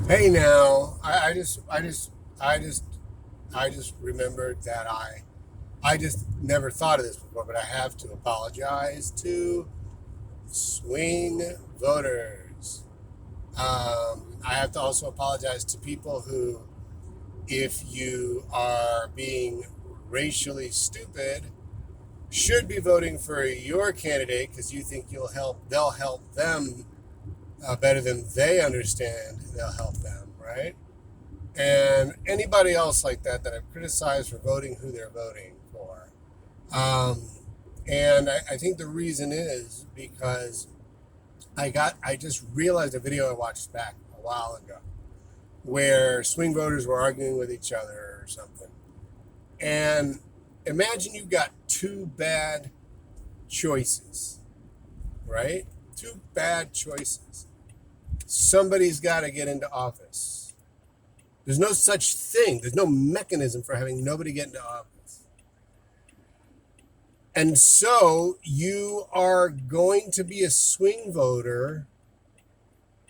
Hey now, I just remembered that I just never thought of this before, but I have to apologize to swing voters. I have to also apologize to people who, if you are being racially stupid, should be voting for your candidate because you think they'll help them better than they understand. They'll help them, right? And anybody else like that I've criticized for voting who they're voting for. Um, and I think the reason is because I just realized a video I watched back a while ago where swing voters were arguing with each other or something. And imagine you've got two bad choices, right? Two bad choices. Somebody's got to get into office. There's no such thing. There's no mechanism for having nobody get into office. And so you are going to be a swing voter,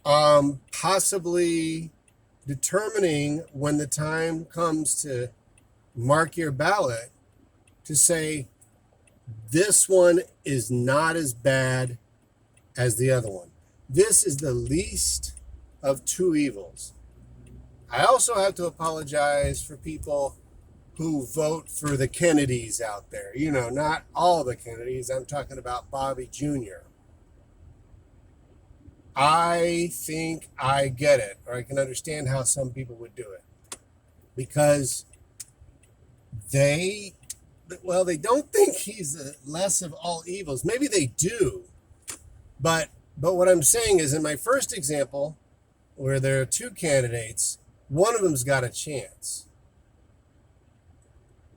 possibly determining when the time comes to mark your ballot to say, this one is not as bad as the other one. This is the least of two evils. I also have to apologize for people who vote for the Kennedys out there. You know, not all the Kennedys. I'm talking about Bobby Jr. I think I get it, or I can understand how some people would do it because they, well, they don't think he's the less of all evils. Maybe they do, but what I'm saying is, in my first example, where there are two candidates, one of them's got a chance.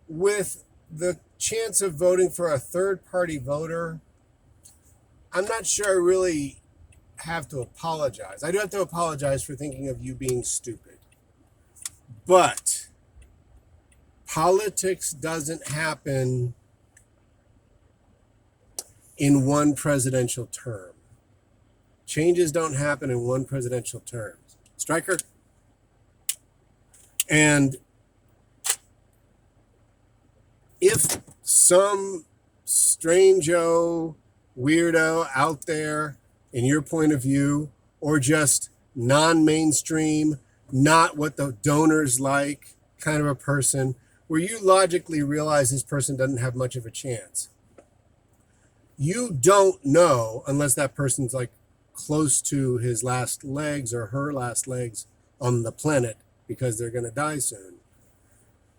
With the chance of voting for a third party voter, I'm not sure I really have to apologize. I do have to apologize for thinking of you being stupid. But politics doesn't happen in one presidential term. Changes don't happen in one presidential term. Striker? And if some strange weirdo out there, in your point of view, or just non mainstream, not what the donors like kind of a person, where you logically realize this person doesn't have much of a chance, you don't know unless that person's like close to his last legs or her last legs on the planet because they're going to die soon.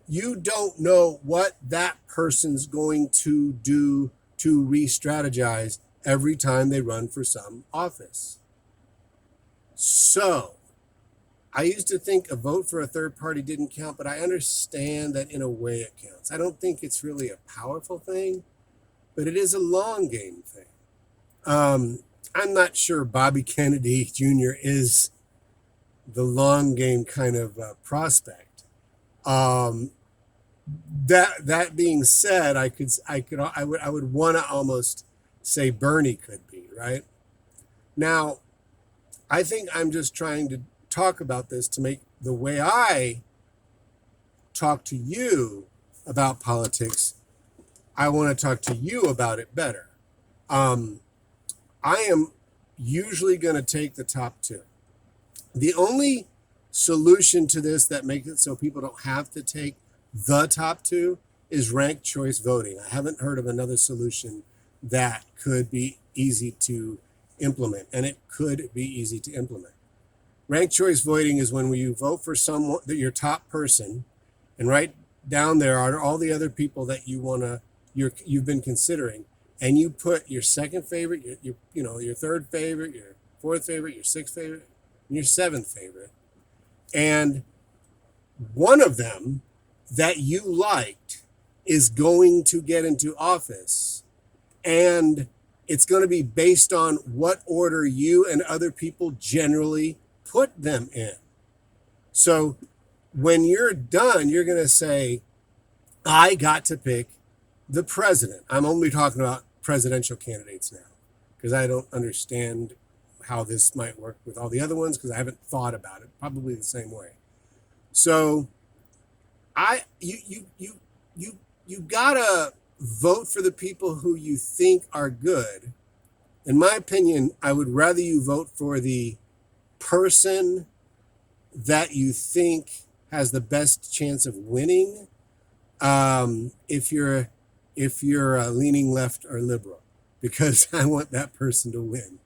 You don't know what that person's going to do to re strategize every time they run for some office. So, I used to think a vote for a third party didn't count, but I understand that in a way it counts. I don't think it's really a powerful thing, but it is a long game thing. I'm not sure Bobby Kennedy Jr. is the long game kind of prospect. Um, that being said, I would want to almost say Bernie could be right now. I think I'm just trying to talk about this to make the way I talk to you about politics. I want to talk to you about it better. Um, I am usually going to take the top two. The only solution to this that makes it so people don't have to take the top two is ranked choice voting. I haven't heard of another solution that could be easy to implement, and it could be easy to implement. Ranked choice voting is when you vote for someone, your top person, and right down there are all the other people that you've been considering, and you put your second favorite, your third favorite, your fourth favorite, your sixth favorite, and your seventh favorite, and one of them that you liked is going to get into office, and it's going to be based on what order you and other people generally put them in. So when you're done, you're going to say, I got to pick the president. I'm only talking about presidential candidates now because I don't understand how this might work with all the other ones because I haven't thought about it. Probably the same way. So you gotta vote for the people who you think are good. In my opinion, I would rather you vote for the person that you think has the best chance of winning. If you're leaning left or liberal, because I want that person to win.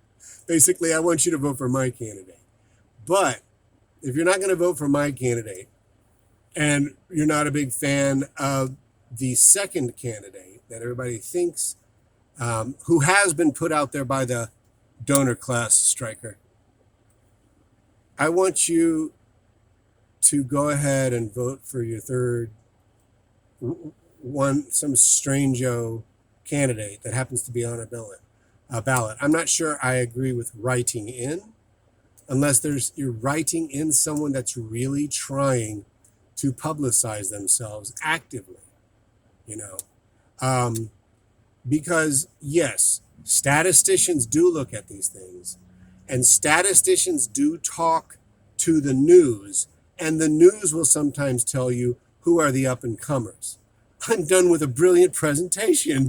Basically, I want you to vote for my candidate. But if you're not going to vote for my candidate and you're not a big fan of the second candidate that everybody thinks, who has been put out there by the donor class striker, I want you to go ahead and vote for your third one, some strange-o candidate that happens to be on a ballot. I'm not sure I agree with writing in, unless you're writing in someone that's really trying to publicize themselves actively, because yes, statisticians do look at these things, and statisticians do talk to the news, and the news will sometimes tell you who are the up and comers. I'm done with a brilliant presentation.